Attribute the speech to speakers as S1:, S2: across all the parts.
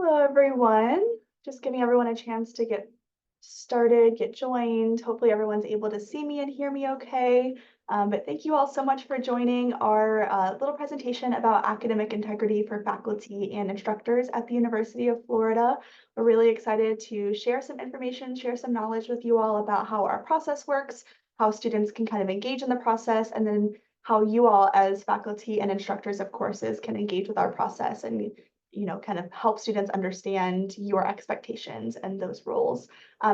S1: Hello, everyone. Just giving everyone a chance to get started, get joined. Hopefully everyone's able to see me and hear me okay. But thank you all so much for joining our little presentation about academic integrity for faculty and instructors at the University of Florida. We're really excited to share some information, share some knowledge with you all about how our process works, how students can kind of engage in the process, and then how you all as faculty and instructors of courses can engage with our process and kind of help students understand your expectations and those roles.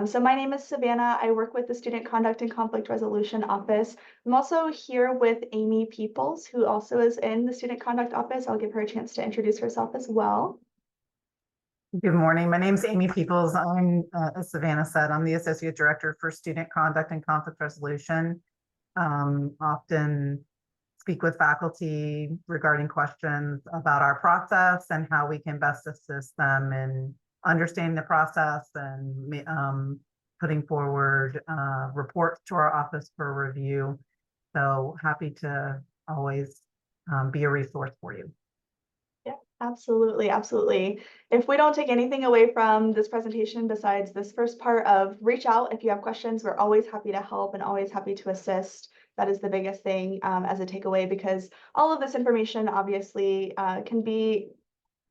S1: So my name is Savannah. I work with the Student Conduct and Conflict Resolution Office. I'm also here with Aimee Peeples, who also is in the Student Conduct Office. I'll give her a chance to introduce herself as well.
S2: Good morning. My name is Aimee Peeples. I'm, as Savannah said, I'm the Associate Director for Student Conduct and Conflict Resolution. Often speak with faculty regarding questions about our process and how we can best assist them in understanding the process and putting forward reports to our office for review. So happy to always be a resource for you.
S1: Yeah, absolutely, absolutely. If we don't take anything away from this presentation besides this first part of reach out if you have questions, we're always happy to help and always happy to assist. That is the biggest thing as a takeaway, because all of this information obviously can be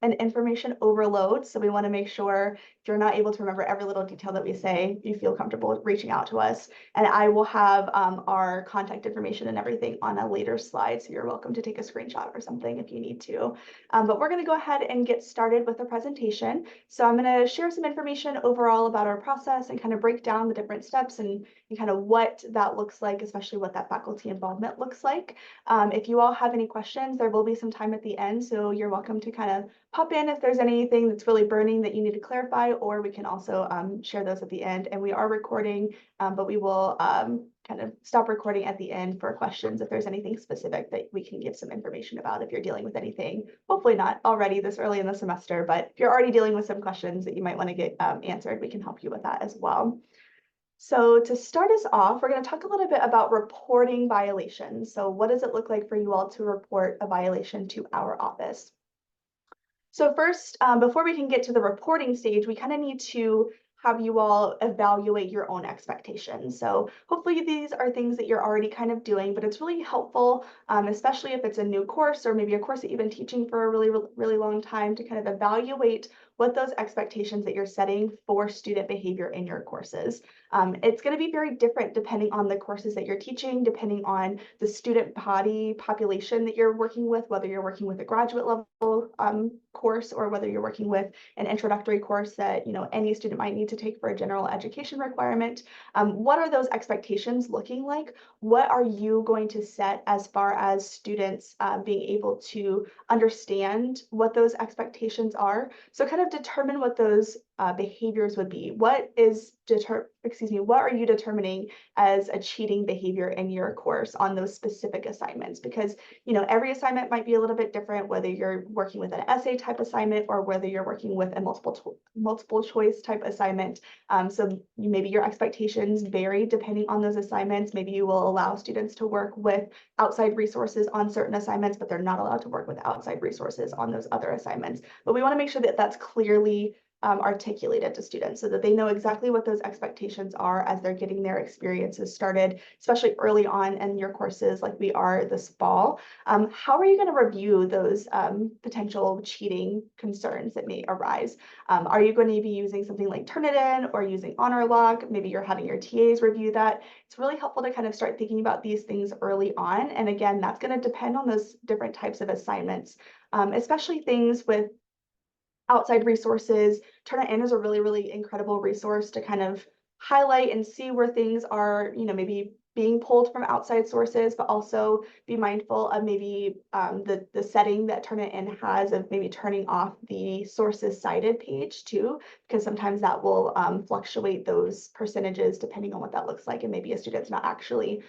S1: an information overload. So we want to make sure if you're not able to remember every little detail that we say, you feel comfortable reaching out to us. And I will have our contact information and everything on a later slide. So you're welcome to take a screenshot or something if you need to. But we're going to go ahead and get started with the presentation. So I'm going to share some information overall about our process and kind of break down the different steps and kind of what that looks like, especially what that faculty involvement looks like. If you all have any questions, there will be some time at the end. So you're welcome to kind of pop in if there's anything that's really burning that you need to clarify, or we can also share those at the end. And we are recording, but we will kind of stop recording at the end for questions if there's anything specific that we can give some information about if you're dealing with anything, hopefully not already this early in the semester, but if you're already dealing with some questions that you might want to get answered, we can help you with that as well. So to start us off, we're going to talk a little bit about reporting violations. So what does it look like for you all to report a violation to our office? So first, before we can get to the reporting stage, we kind of need to have you all evaluate your own expectations. So hopefully these are things that you're already kind of doing, but it's really helpful, especially if it's a new course or maybe a course that you've been teaching for a really long time, to kind of evaluate what those expectations that you're setting for student behavior in your courses. It's going to be very different depending on the courses that you're teaching, depending on the student body population that you're working with, whether you're working with a graduate level course or whether you're working with an introductory course that any student might need to take for a general education requirement. What are those expectations looking like? What are you going to set as far as students being able to understand what those expectations are? So kind of determine what those behaviors would be. What are you determining as a cheating behavior in your course on those specific assignments? Because every assignment might be a little bit different, whether you're working with an essay type assignment or whether you're working with a multiple choice type assignment. So maybe your expectations vary depending on those assignments. Maybe you will allow students to work with outside resources on certain assignments, but they're not allowed to work with outside resources on those other assignments. But we want to make sure that that's clearly articulated to students so that they know exactly what those expectations are as they're getting their experiences started, especially early on in your courses like we are this fall. How are you going to review those potential cheating concerns that may arise? Are you going to be using something like Turnitin or using Honor Log? Maybe you're having your TAs review that. It's really helpful to kind of start thinking about these things early on. And again, that's going to depend on those different types of assignments, especially things with outside resources. Turnitin is a really incredible resource to kind of highlight and see where things are, maybe being pulled from outside sources, but also be mindful of maybe the setting that Turnitin has of maybe turning off the sources cited page too, because sometimes that will fluctuate those percentages depending on what that looks like, and maybe a student's not actually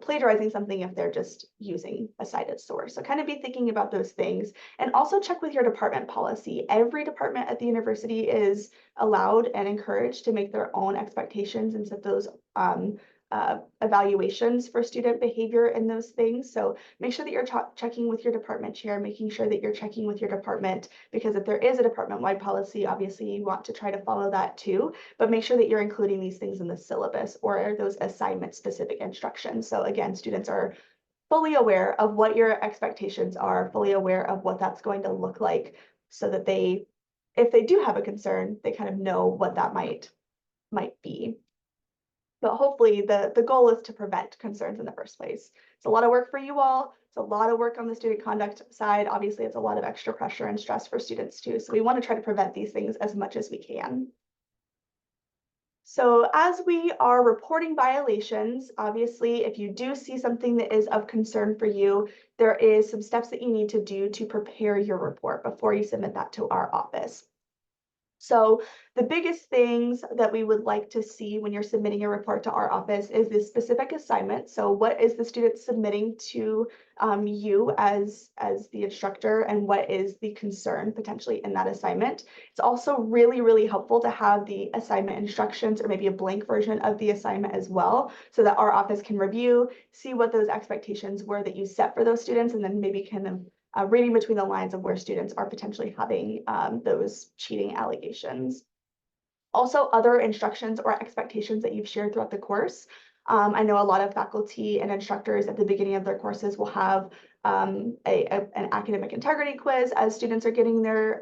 S1: plagiarizing something if they're just using a cited source. So kind of be thinking about those things, and also check with your department policy. Every department at the university is allowed and encouraged to make their own expectations and set those evaluations for student behavior and those things. So make sure that you're checking with your department chair, making sure that you're checking with your department, because if there is a department-wide policy, obviously you want to try to follow that too, but make sure that you're including these things in the syllabus or those assignment-specific instructions. So again, students are fully aware of what your expectations are, fully aware of what that's going to look like, so that they, if they do have a concern, they kind of know what that might be. But hopefully the goal is to prevent concerns in the first place. It's a lot of work for you all. It's a lot of work on the student conduct side. Obviously, it's a lot of extra pressure and stress for students too. So we want to try to prevent these things as much as we can. So as we are reporting violations, obviously, if you do see something that is of concern for you, there is some steps that you need to do to prepare your report before you submit that to our office. So the biggest things that we would like to see when you're submitting a report to our office is the specific assignment. So what is the student submitting to you as the instructor, and what is the concern potentially in that assignment? It's also really, really helpful to have the assignment instructions, or maybe a blank version of the assignment as well, so that our office can review, see what those expectations were that you set for those students, and then maybe can reading between the lines of where students are potentially having those cheating allegations. Also, other instructions or expectations that you've shared throughout the course. I know a lot of faculty and instructors at the beginning of their courses will have an academic integrity quiz as students are getting their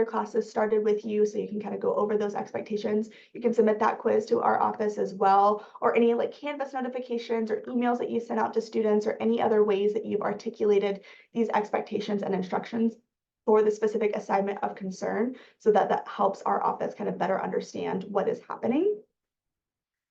S1: classes started with you, so you can kind of go over those expectations. You can submit that quiz to our office as well, or any like Canvas notifications or emails that you send out to students, or any other ways that you've articulated these expectations and instructions for the specific assignment of concern, so that that helps our office kind of better understand what is happening.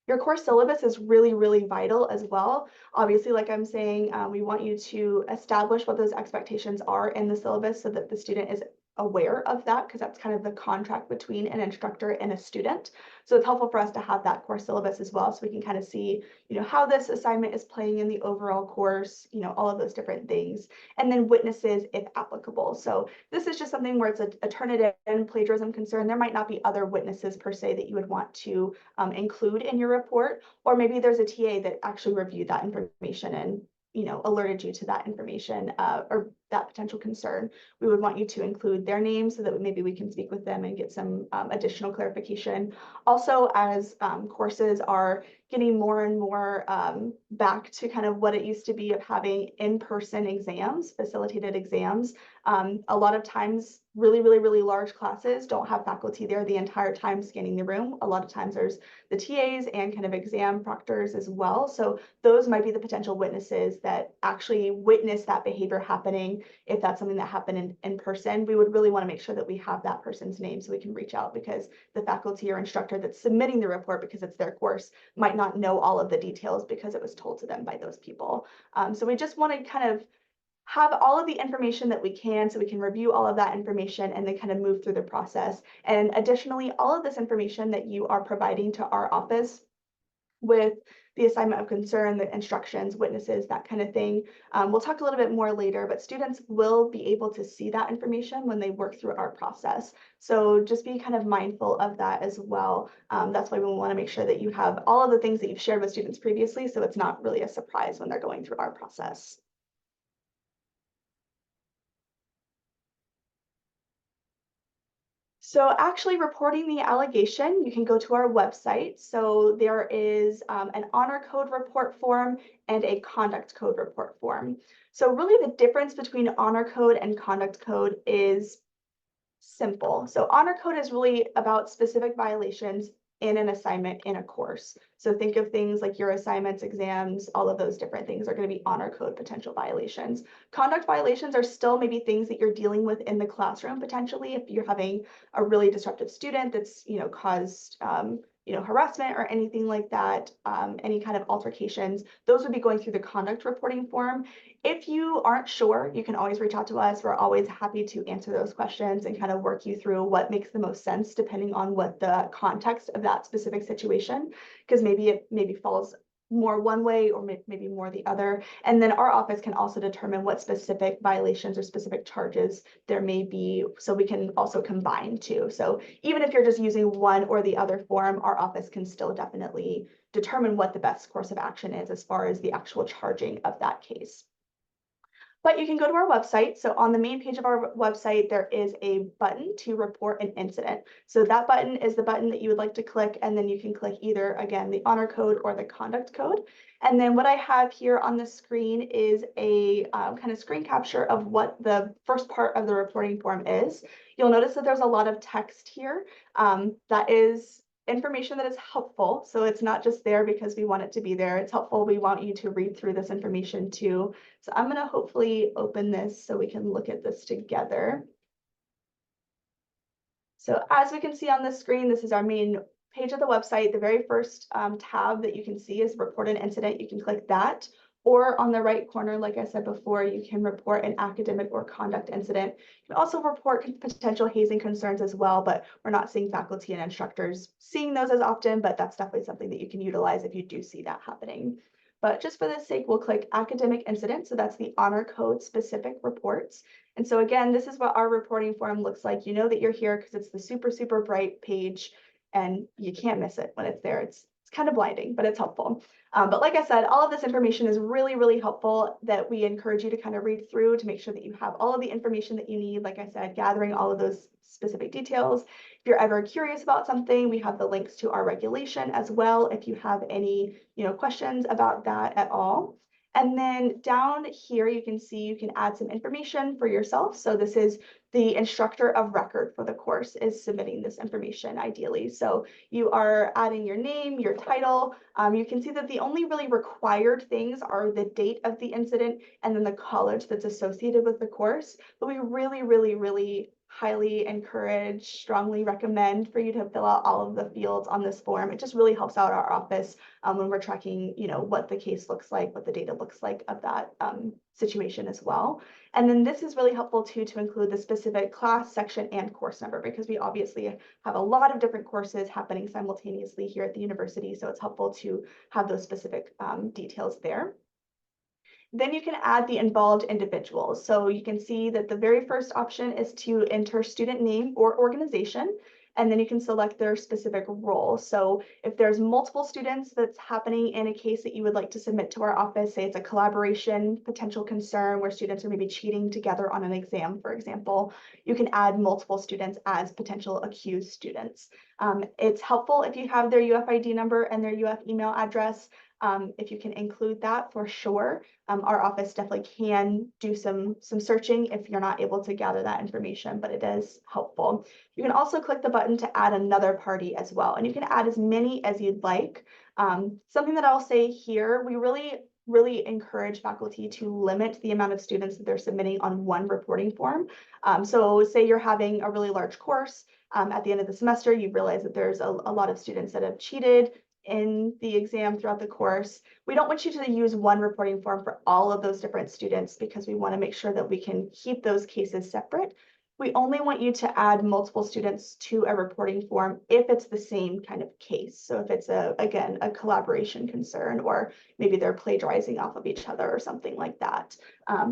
S1: Your course syllabus is really, really vital as well. Obviously, like I'm saying, we want you to establish what those expectations are in the syllabus, so that the student is aware of that, because that's kind of the contract between an instructor and a student. So it's helpful for us to have that course syllabus as well, so we can kind of see, how this assignment is playing in the overall course, all of those different things. And then witnesses if applicable. So this is just something where it's a Turnitin plagiarism concern. There might not be other witnesses per se that you would want to include in your report, or maybe there's a TA that actually reviewed that information and alerted you to that information or that potential concern. We would want you to include their name, so that maybe we can speak with them and get some additional clarification. Also, as courses are getting more and more back to kind of what it used to be of having in-person exams, facilitated exams, a lot of times really, really, really large classes don't have faculty there the entire time scanning the room. A lot of times there's the TAs and kind of exam proctors as well. So those might be the potential witnesses that actually witness that behavior happening. If that's something that happened in person, we would really want to make sure that we have that person's name, so we can reach out, because the faculty or instructor that's submitting the report, because it's their course, might not know all of the details because it was told to them by those people. So we just want to kind of have all of the information that we can, so we can review all of that information and then kind of move through the process. And additionally, all of this information that you are providing to our office with the assignment of concern, the instructions, witnesses, that kind of thing. We'll talk a little bit more later, but students will be able to see that information when they work through our process. So just be kind of mindful of that as well. That's why we want to make sure that you have all of the things that you've shared with students previously, so it's not really a surprise when they're going through our process. So actually reporting the allegation, you can go to our website. So there is an honor code report form and a conduct code report form. So really the difference between honor code and conduct code is simple. So honor code is really about specific violations in an assignment in a course. So think of things like your assignments, exams, all of those different things are going to be honor code potential violations. Conduct violations are still maybe things that you're dealing with in the classroom potentially, if you're having a really disruptive student that's caused harassment or anything like that, any kind of altercations, those would be going through the conduct reporting form. If you aren't sure, you can always reach out to us. We're always happy to answer those questions and kind of work you through what makes the most sense depending on what the context of that specific situation, because maybe it falls more one way or maybe more the other. And then our office can also determine what specific violations or specific charges there may be, so we can also combine two. So even if you're just using one or the other form, our office can still definitely determine what the best course of action is as far as the actual charging of that case. But you can go to our website. So on the main page of our website, there is a button to report an incident. So that button is the button that you would like to click, and then you can click either, again, the honor code or the conduct code. And then what I have here on the screen is a kind of screen capture of what the first part of the reporting form is. You'll notice that there's a lot of text here. That is information that is helpful. So it's not just there because we want it to be there. It's helpful. We want you to read through this information too. So I'm going to hopefully open this so we can look at this together. So as we can see on the screen, this is our main page of the website. The very first tab that you can see is report an incident. You can click that. Or on the right corner, like I said before, you can report an academic or conduct incident. You can also report potential hazing concerns as well, but we're not seeing faculty and instructors seeing those as often, but that's definitely something that you can utilize if you do see that happening. But just for this sake, we'll click academic incident. So that's the honor code specific reports. And so again, this is what our reporting form looks like. You know that you're here because it's the super, super bright page and you can't miss it when it's there. It's kind of blinding, but it's helpful. But like I said, all of this information is really, really helpful that we encourage you to kind of read through to make sure that you have all of the information that you need. Like I said, gathering all of those specific details. If you're ever curious about something, we have the links to our regulation as well if you have any, questions about that at all. And then down here, you can see you can add some information for yourself. So this is the instructor of record for the course is submitting this information ideally. So you are adding your name, your title. You can see that the only really required things are the date of the incident and then the college that's associated with the course. But we really, really, really highly encourage, strongly recommend for you to fill out all of the fields on this form. It just really helps out our office when we're tracking, what the case looks like, what the data looks like of that situation as well. And then this is really helpful too to include the specific class, section, and course number because we obviously have a lot of different courses happening simultaneously here at the university. So it's helpful to have those specific details there. Then you can add the involved individuals. So you can see that the very first option is to enter student name or organization, and then you can select their specific role. So if there's multiple students that's happening in a case that you would like to submit to our office, say it's a collaboration potential concern where students are maybe cheating together on an exam, for example, you can add multiple students as potential accused students. It's helpful if you have their UFID number and their UF email address. If you can include that for sure. Our office definitely can do some searching if you're not able to gather that information, but it is helpful. You can also click the button to add another party as well, and you can add as many as you'd like. Something that I'll say here, we really encourage faculty to limit the amount of students that they're submitting on one reporting form. So say you're having a really large course at the end of the semester, you realize that there's a lot of students that have cheated in the exam throughout the course. We don't want you to use one reporting form for all of those different students because we want to make sure that we can keep those cases separate. We only want you to add multiple students to a reporting form if it's the same kind of case. So if it's again, a collaboration concern, or maybe they're plagiarizing off of each other or something like that.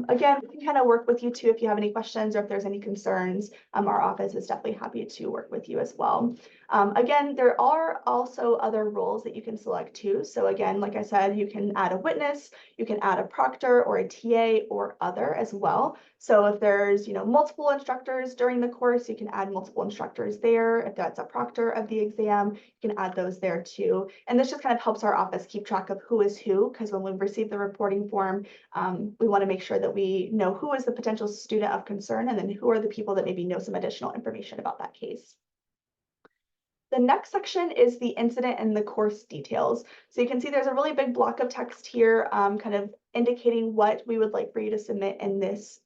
S1: Again, we can kind of work with you too if you have any questions or if there's any concerns. Our office is definitely happy to work with you as well. Again, there are also other roles that you can select too. So again, like I said, you can add a witness, you can add a proctor or a TA or other as well. So if there's, multiple instructors during the course, you can add multiple instructors there. If that's a proctor of the exam, you can add those there too. And this just kind of helps our office keep track of who is who, because when we receive the reporting form, we want to make sure that we know who is the potential student of concern and then who are the people that maybe know some additional information about that case. The next section is the incident and the course details. So you can see there's a really big block of text here, kind of indicating what we would like for you to submit in this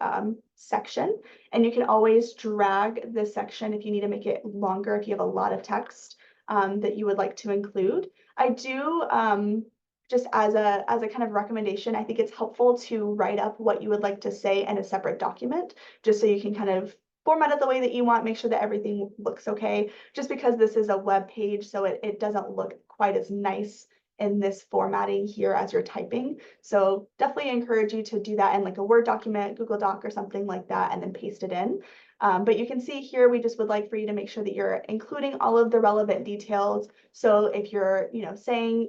S1: section. And you can always drag this section if you need to make it longer, if you have a lot of text that you would like to include. I do, just as a kind of recommendation, I think it's helpful to write up what you would like to say in a separate document, just so you can kind of format it the way that you want, make sure that everything looks okay, just because this is a web page, so it doesn't look quite as nice in this formatting here as you're typing. So definitely encourage you to do that in like a Word document, Google Doc or something like that, and then paste it in. But you can see here, we just would like for you to make sure that you're including all of the relevant details. So if you're, saying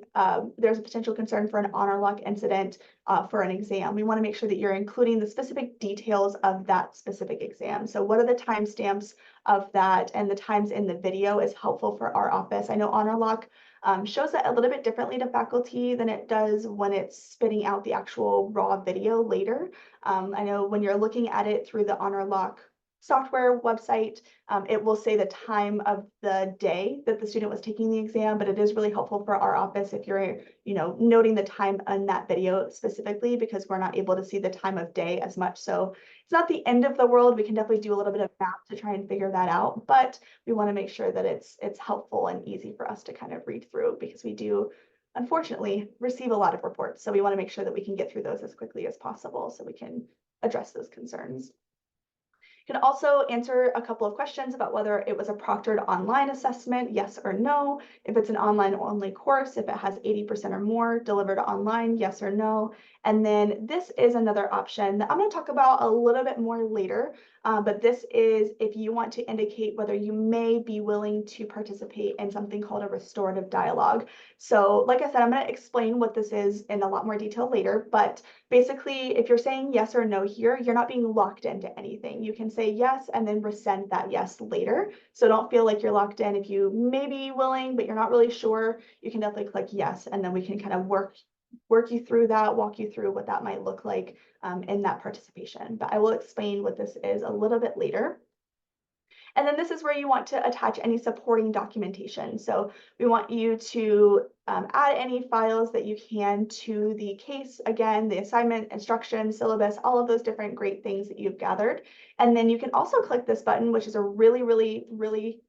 S1: there's a potential concern for an honor lock incident for an exam, we want to make sure that you're including the specific details of that specific exam. So what are the timestamps of that, and the times in the video is helpful for our office. I know honor lock shows it a little bit differently to faculty than it does when it's spitting out the actual raw video later. I know when you're looking at it through the honor lock software website, it will say the time of the day that the student was taking the exam, but it is really helpful for our office if you're, noting the time on that video specifically, because we're not able to see the time of day as much. So it's not the end of the world. We can definitely do a little bit of math to try and figure that out, but we want to make sure that it's helpful and easy for us to kind of read through, because we do unfortunately receive a lot of reports. So we want to make sure that we can get through those as quickly as possible so we can address those concerns. You can also answer a couple of questions about whether it was a proctored online assessment, yes or no. If it's an online only course, if it has 80% or more delivered online, yes or no. And then this is another option that I'm going to talk about a little bit more later. But this is if you want to indicate whether you may be willing to participate in something called a restorative dialogue. So like I said, I'm going to explain what this is in a lot more detail later, but basically, if you're saying yes or no here, you're not being locked into anything. You can say yes and then rescind that yes later. So don't feel like you're locked in. If you may be willing, but you're not really sure, you can definitely click yes, and then we can kind of work you through that, walk you through what that might look like in that participation. But I will explain what this is a little bit later. And then this is where you want to attach any supporting documentation. So we want you to add any files that you can to the case, again, the assignment, instruction, syllabus, all of those different great things that you've gathered. And then you can also click this button, which is a really, really, really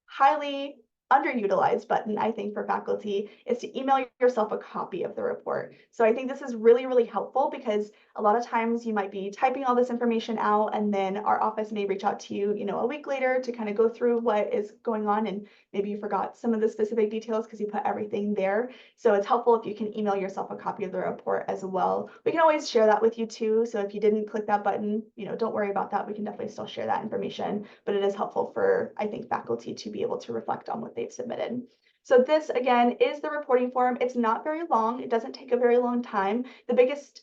S1: highly underutilized button, I think, for faculty, is to email yourself a copy of the report. So I think this is really, really helpful, because a lot of times you might be typing all this information out, and then our office may reach out to you, a week later to kind of go through what is going on, and maybe you forgot some of the specific details because you put everything there. So it's helpful if you can email yourself a copy of the report as well. We can always share that with you too. So if you didn't click that button, don't worry about that. We can definitely still share that information, but it is helpful for, I think, faculty to be able to reflect on what they've submitted. So this, again, is the reporting form. It's not very long. It doesn't take a very long time. The biggest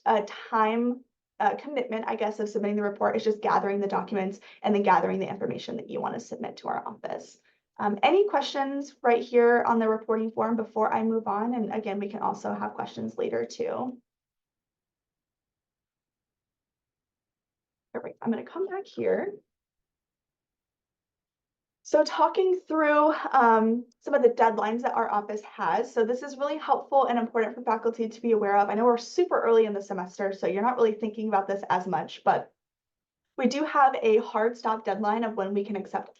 S1: time commitment, I guess, of submitting the report is just gathering the documents and then gathering the information that you want to submit to our office. Any questions right here on the reporting form before I move on? And again, we can also have questions later too. Perfect. I'm going to come back here. So talking through some of the deadlines that our office has. So this is really helpful and important for faculty to be aware of. I know we're super early in the semester, so you're not really thinking about this as much, but we do have a hard stop deadline of when we can accept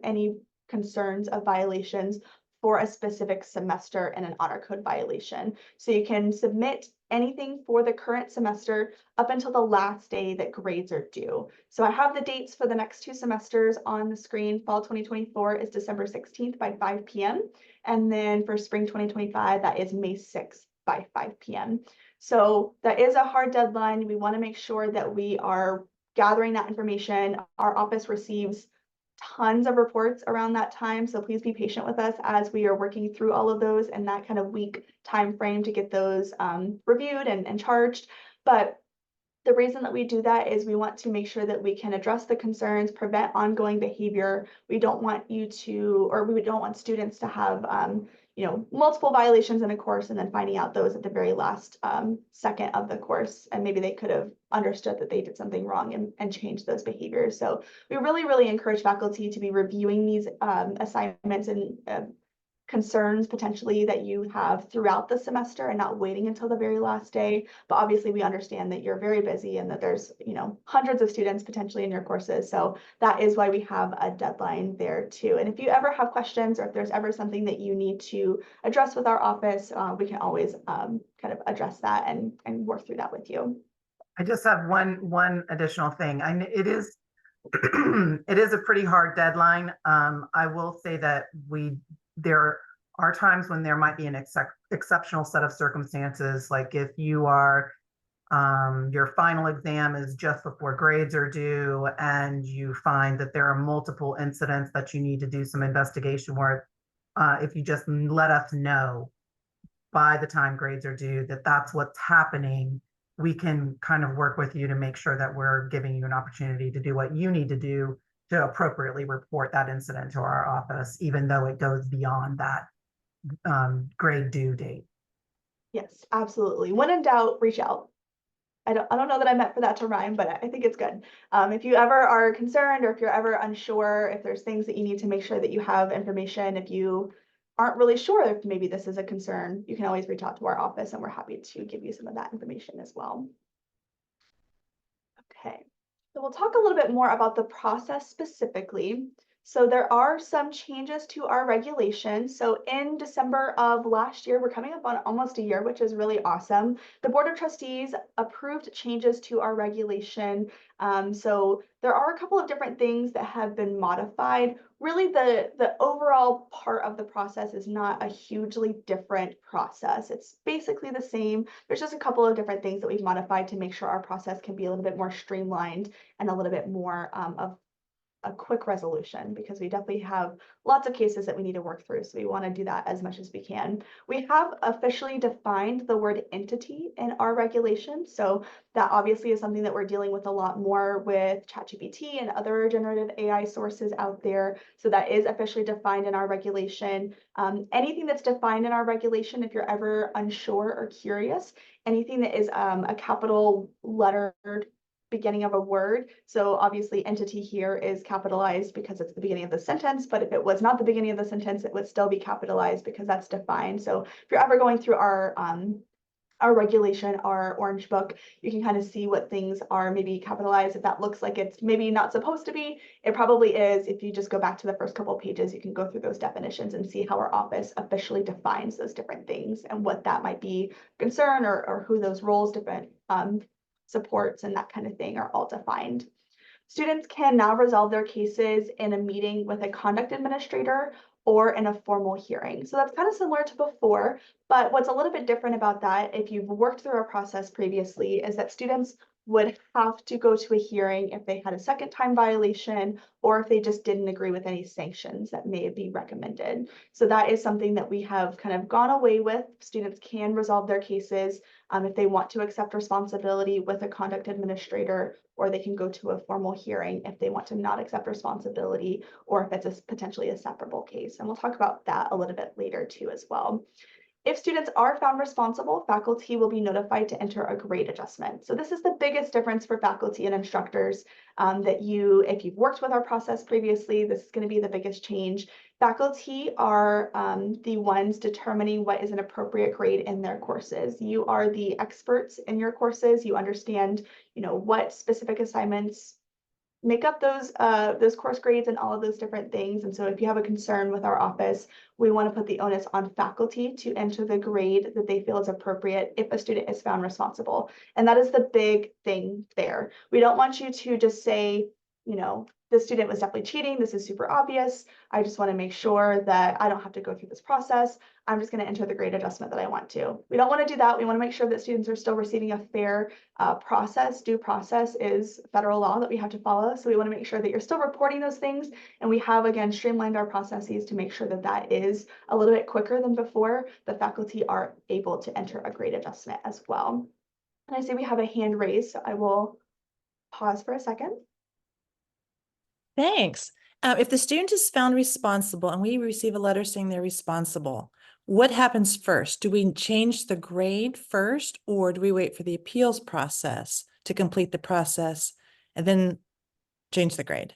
S1: any concerns of violations for a specific semester and an honor code violation. So you can submit anything for the current semester up until the last day that grades are due. So I have the dates for the next 2 semesters on the screen. Fall 2024 is December 16th by 5 p.m. And then for spring 2025, that is May 6th by 5 p.m. So that is a hard deadline. We want to make sure that we are gathering that information. Our office receives tons of reports around that time, so please be patient with us as we are working through all of those in that kind of week time frame to get those reviewed and charged. But the reason that we do that is we want to make sure that we can address the concerns, prevent ongoing behavior. We don't want you to, or we don't want students to have multiple violations in a course and then finding out those at the very last second of the course, and maybe they could have understood that they did something wrong and changed those behaviors. So we really, really encourage faculty to be reviewing these assignments and concerns potentially that you have throughout the semester and not waiting until the very last day. But obviously we understand that you're very busy and that there's hundreds of students potentially in your courses. So that is why we have a deadline there too. And if you ever have questions, or if there's ever something that you need to address with our office, we can always kind of address that and work through that with you.
S2: I just have one additional thing. It is it is a pretty hard deadline. I will say that there are times when there might be an exceptional set of circumstances, like if you are your final exam is just before grades are due and you find that there are multiple incidents that you need to do some investigation work. If you just let us know by the time grades are due that that's what's happening, we can kind of work with you to make sure that we're giving you an opportunity to do what you need to do to appropriately report that incident to our office, even though it goes beyond that grade due date.
S1: Yes, absolutely. When in doubt, reach out. I don't know that I meant for that to rhyme, but I think it's good. If you ever are concerned or if you're ever unsure, if there's things that you need to make sure that you have information, if you aren't really sure if maybe this is a concern, you can always reach out to our office and we're happy to give you some of that information as well. Okay, so we'll talk a little bit more about the process specifically. So there are some changes to our regulations. So in December of last year, we're coming up on almost a year, which is really awesome. The Board of Trustees approved changes to our regulation. So there are a couple of different things that have been modified. Really, the overall part of the process is not a hugely different process. It's basically the same. There's just a couple of different things that we've modified to make sure our process can be a little bit more streamlined and a little bit more of a quick resolution, because we definitely have lots of cases that we need to work through. So we want to do that as much as we can. We have officially defined the word entity in our regulation. So that obviously is something that we're dealing with a lot more with ChatGPT and other generative AI sources out there. So that is officially defined in our regulation. Anything that's defined in our regulation, if you're ever unsure or curious, anything that is a capital lettered beginning of a word. So obviously entity here is capitalized because it's the beginning of the sentence, but if it was not the beginning of the sentence, it would still be capitalized because that's defined. So if you're ever going through our regulation, our orange book, you can kind of see what things are maybe capitalized. If that looks like it's maybe not supposed to be, it probably is. If you just go back to the first couple of pages, you can go through those definitions and see how our office officially defines those different things and what that might be concern or who those roles different supports and that kind of thing are all defined. Students can now resolve their cases in a meeting with a conduct administrator or in a formal hearing. So that's kind of similar to before, but what's a little bit different about that, if you've worked through our process previously, is that students would have to go to a hearing if they had a second time violation or if they just didn't agree with any sanctions that may be recommended. So that is something that we have kind of gone away with. Students can resolve their cases if they want to accept responsibility with a conduct administrator, or they can go to a formal hearing if they want to not accept responsibility, or if it's potentially a separable case. And we'll talk about that a little bit later too as well. If students are found responsible, faculty will be notified to enter a grade adjustment. So this is the biggest difference for faculty and instructors if you've worked with our process previously, this is going to be the biggest change. Faculty are the ones determining what is an appropriate grade in their courses. You are the experts in your courses. You understand, what specific assignments make up those course grades and all of those different things. And so if you have a concern with our office, we want to put the onus on faculty to enter the grade that they feel is appropriate if a student is found responsible. And that is the big thing there. We don't want you to just say, the student was definitely cheating. This is super obvious. I just want to make sure that I don't have to go through this process. I'm just going to enter the grade adjustment that I want to. We don't want to do that. We want to make sure that students are still receiving a fair process. Due process is federal law that we have to follow. So we want to make sure that you're still reporting those things. And we have, again, streamlined our processes to make sure that that is a little bit quicker than before. The faculty are able to enter a grade adjustment as well. And I see we have a hand raised, so I will pause for a second.
S3: Thanks. If the student is found responsible and we receive a letter saying they're responsible, what happens first? Do we change the grade first, or do we wait for the appeals process to complete the process and then change the grade?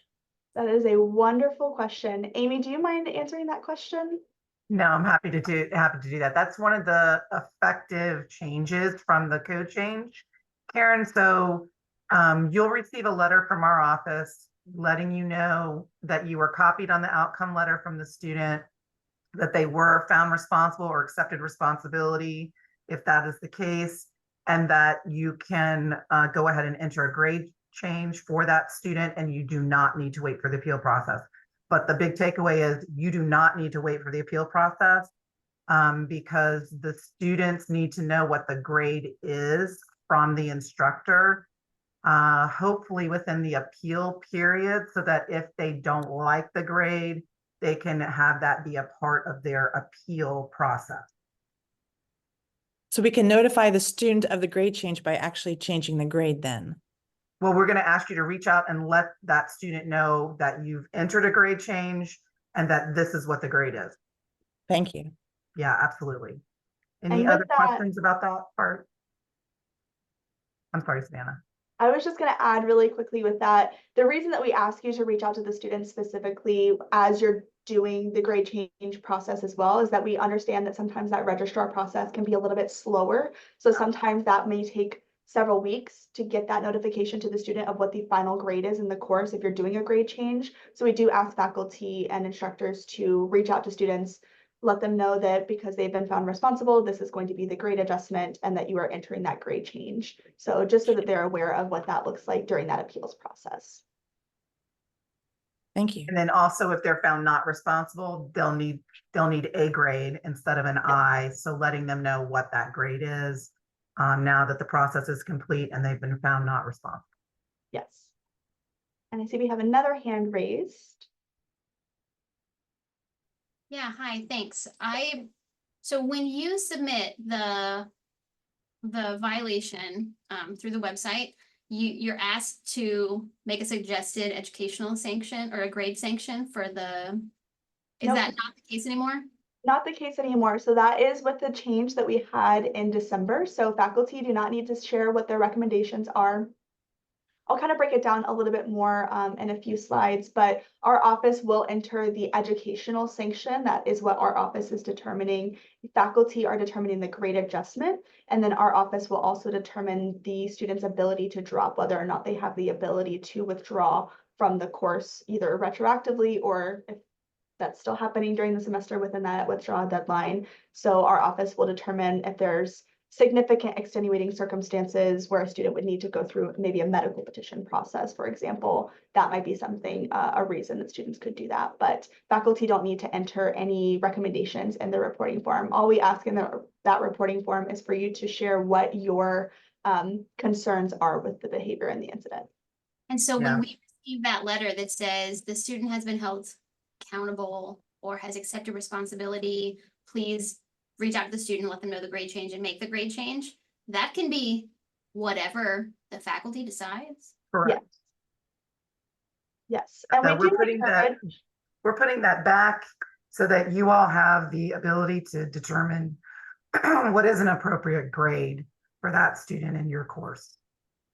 S1: That is a wonderful question. Aimee, do you mind answering that question?
S2: No, I'm happy to do that. That's one of the effective changes from the code change, Karen. So you'll receive a letter from our office letting you know that you were copied on the outcome letter from the student, that they were found responsible or accepted responsibility, if that is the case, and that you can go ahead and enter a grade change for that student, and you do not need to wait for the appeal process. But the big takeaway is you do not need to wait for the appeal process. because the students need to know what the grade is from the instructor, hopefully within the appeal period, so that if they don't like the grade, they can have that be a part of their appeal process.
S3: So we can notify the student of the grade change by actually changing the grade then.
S2: Well, we're going to ask you to reach out and let that student know that you've entered a grade change and that this is what the grade is.
S3: Thank you.
S2: Yeah, absolutely.
S1: And
S2: Any
S1: with
S2: other
S1: that-
S2: questions about that part? I'm sorry, Savannah.
S1: I was just going to add really quickly with that, the reason that we ask you to reach out to the students specifically as you're doing the grade change process as well is that we understand that sometimes that registrar process can be a little bit slower. So sometimes that may take several weeks to get that notification to the student of what the final grade is in the course if you're doing a grade change. So we do ask faculty and instructors to reach out to students, let them know that because they've been found responsible, this is going to be the grade adjustment and that you are entering that grade change. So just so that they're aware of what that looks like during that appeals process.
S3: Thank you.
S2: And then also if they're found not responsible, they'll need a grade instead of an I. So letting them know what that grade is now that the process is complete and they've been found not responsible.
S1: Yes. And I see we have another hand raised.
S4: Yeah, hi, thanks. So when you submit the violation through the website, you're asked to make a suggested educational sanction or a grade sanction for the, is
S1: Nope.
S4: that not the case anymore?
S1: Not the case anymore. So that is with the change that we had in December. So faculty do not need to share what their recommendations are. I'll kind of break it down a little bit more in a few slides, but our office will enter the educational sanction. That is what our office is determining. Faculty are determining the grade adjustment, and then our office will also determine the student's ability to drop, whether or not they have the ability to withdraw from the course, either retroactively or if that's still happening during the semester within that withdrawal deadline. So our office will determine if there's significant extenuating circumstances where a student would need to go through maybe a medical petition process, for example. That might be something, a reason that students could do that, but faculty don't need to enter any recommendations in the reporting form. All we ask in that reporting form is for you to share what your concerns are with the behavior in the incident.
S4: And so
S2: Yeah.
S4: when we receive that letter that says the student has been held accountable or has accepted responsibility, please reach out to the student, let them know the grade change and make the grade change. That can be whatever the faculty decides.
S2: Correct.
S1: Yes, and
S2: So
S1: we do
S2: we're putting that back so that you all have the ability to determine what is an appropriate grade for that student in your course.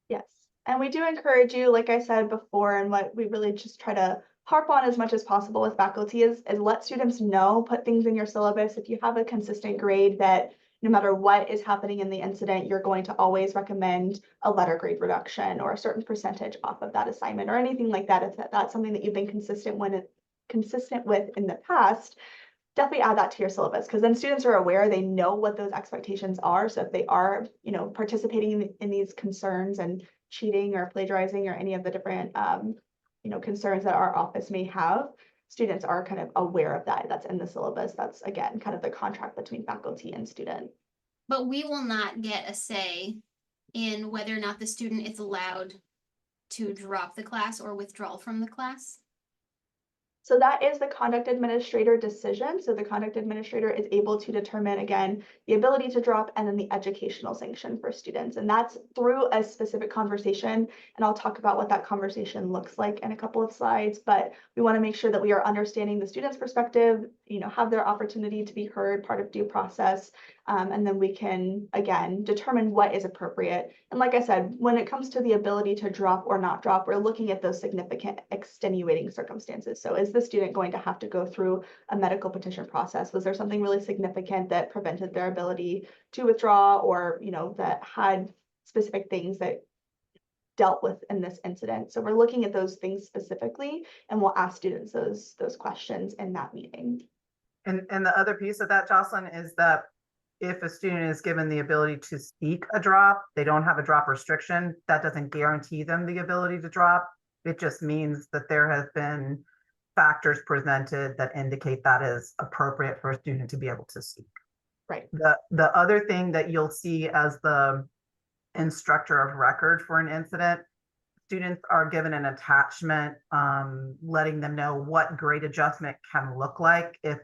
S1: Yes, and we do encourage you, like I said before, and what we really just try to harp on as much as possible with faculty is let students know, put things in your syllabus. If you have a consistent grade that no matter what is happening in the incident, you're going to always recommend a letter grade reduction or a certain percentage off of that assignment or anything like that. If that's something that you've been consistent with in the past, definitely add that to your syllabus, because then students are aware, they know what those expectations are. So if they are, participating in these concerns and cheating or plagiarizing or any of the different, concerns that our office may have, students are kind of aware of that. That's in the syllabus. That's, again, kind of the contract between faculty and student.
S4: But we will not get a say in whether or not the student is allowed to drop the class or withdraw from the class.
S1: So that is the conduct administrator decision. So the conduct administrator is able to determine, again, the ability to drop and then the educational sanction for students. And that's through a specific conversation. And I'll talk about what that conversation looks like in a couple of slides, but we want to make sure that we are understanding the student's perspective, have their opportunity to be heard, part of due process. And then we can, again, determine what is appropriate. And like I said, when it comes to the ability to drop or not drop, we're looking at those significant extenuating circumstances. So is the student going to have to go through a medical petition process? Was there something really significant that prevented their ability to withdraw, or, that had specific things that dealt with in this incident? So we're looking at those things specifically, and we'll ask students those questions in that meeting.
S2: And the other piece of that, Jocelyn, is that if a student is given the ability to seek a drop, they don't have a drop restriction, that doesn't guarantee them the ability to drop. It just means that there has been factors presented that indicate that is appropriate for a student to be able to seek.
S1: Right.
S2: The other thing that you'll see as the instructor of record for an incident, students are given an attachment, letting them know what grade adjustment can look like if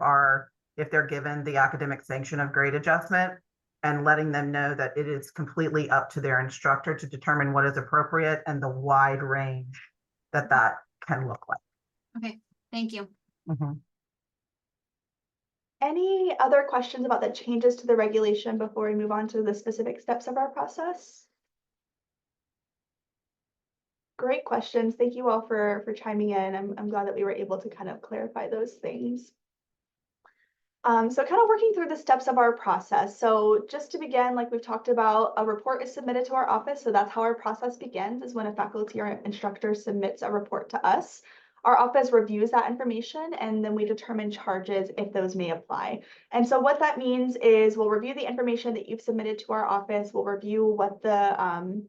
S2: they're given the academic sanction of grade adjustment, and letting them know that it is completely up to their instructor to determine what is appropriate and the wide range that can look like.
S4: Okay, thank you.
S2: Mhm.
S1: Any other questions about the changes to the regulation before we move on to the specific steps of our process? Great questions. Thank you all for chiming in. I'm glad that we were able to kind of clarify those things. So kind of working through the steps of our process. So just to begin, like we've talked about, a report is submitted to our office. So that's how our process begins, is when a faculty or instructor submits a report to us. Our office reviews that information, and then we determine charges if those may apply. And so what that means is we'll review the information that you've submitted to our office. We'll review what the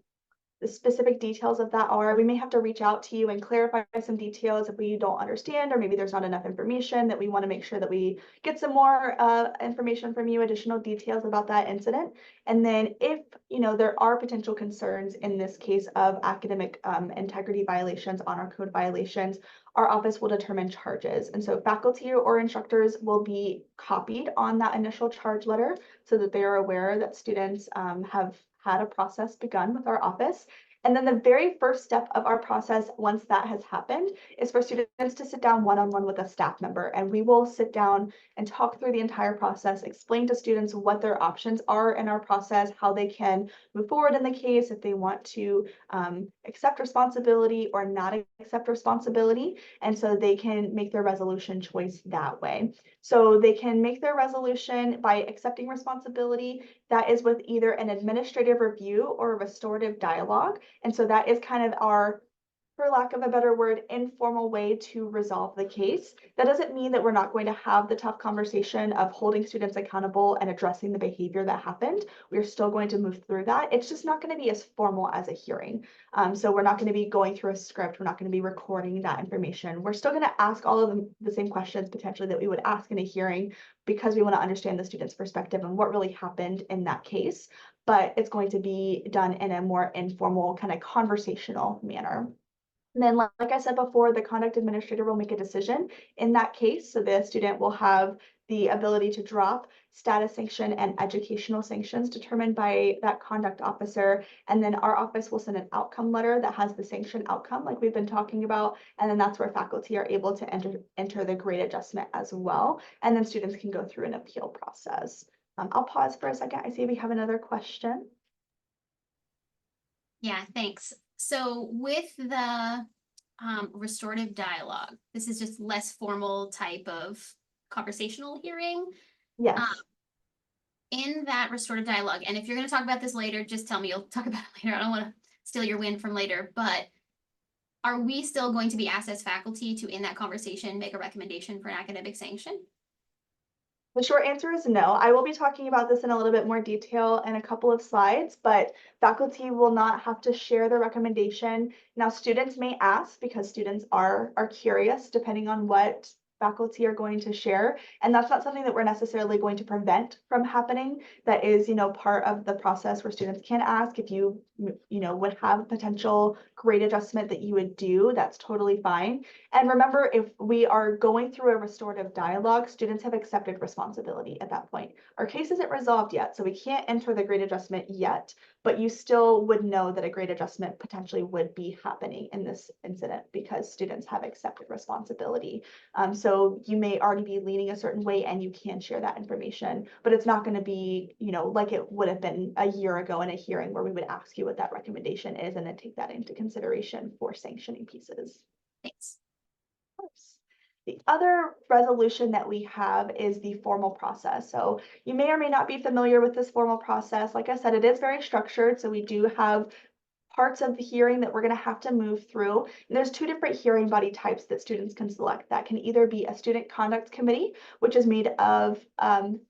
S1: specific details of that are. We may have to reach out to you and clarify some details if we don't understand, or maybe there's not enough information that we want to make sure that we get some more information from you, additional details about that incident. And then if there are potential concerns in this case of academic integrity violations, honor code violations, our office will determine charges. And so faculty or instructors will be copied on that initial charge letter so that they are aware that students have had a process begun with our office. And then the very first step of our process, once that has happened, is for students to sit down one-on-one with a staff member. And we will sit down and talk through the entire process, explain to students what their options are in our process, how they can move forward in the case, if they want to accept responsibility or not accept responsibility. And so they can make their resolution choice that way. So they can make their resolution by accepting responsibility. That is with either an administrative review or a restorative dialogue. And so that is kind of our, for lack of a better word, informal way to resolve the case. That doesn't mean that we're not going to have the tough conversation of holding students accountable and addressing the behavior that happened. We're still going to move through that. It's just not going to be as formal as a hearing. So we're not going to be going through a script. We're not going to be recording that information. We're still going to ask all of the same questions potentially that we would ask in a hearing, because we want to understand the student's perspective and what really happened in that case. But it's going to be done in a more informal, kind of conversational manner. And then, like I said before, the conduct administrator will make a decision in that case. So the student will have the ability to drop status sanction and educational sanctions determined by that conduct officer. And then our office will send an outcome letter that has the sanction outcome, like we've been talking about. And then that's where faculty are able to enter the grade adjustment as well. And then students can go through an appeal process. I'll pause for a second. I see we have another question.
S4: Yeah, thanks. So with the restorative dialogue, this is just less formal type of conversational hearing.
S1: Yes.
S4: In that restorative dialogue, and if you're going to talk about this later, just tell me, you'll talk about it later. I don't want to steal your win from later, but are we still going to be asked as faculty to, in that conversation, make a recommendation for an academic sanction?
S1: The short answer is no. I will be talking about this in a little bit more detail in a couple of slides, but faculty will not have to share the recommendation. Now, students may ask, because students are curious, depending on what faculty are going to share. And that's not something that we're necessarily going to prevent from happening. That is, part of the process where students can ask. If you would have potential grade adjustment that you would do, that's totally fine. And remember, if we are going through a restorative dialogue, students have accepted responsibility at that point. Our case isn't resolved yet, so we can't enter the grade adjustment yet, but you still would know that a grade adjustment potentially would be happening in this incident because students have accepted responsibility. So you may already be leaning a certain way and you can share that information, but it's not going to be, like it would have been a year ago in a hearing where we would ask you what that recommendation is and then take that into consideration for sanctioning pieces.
S4: Thanks.
S1: The other resolution that we have is the formal process. So you may or may not be familiar with this formal process. Like I said, it is very structured. So we do have parts of the hearing that we're going to have to move through. And there's two different hearing body types that students can select. That can either be a student conduct committee, which is made of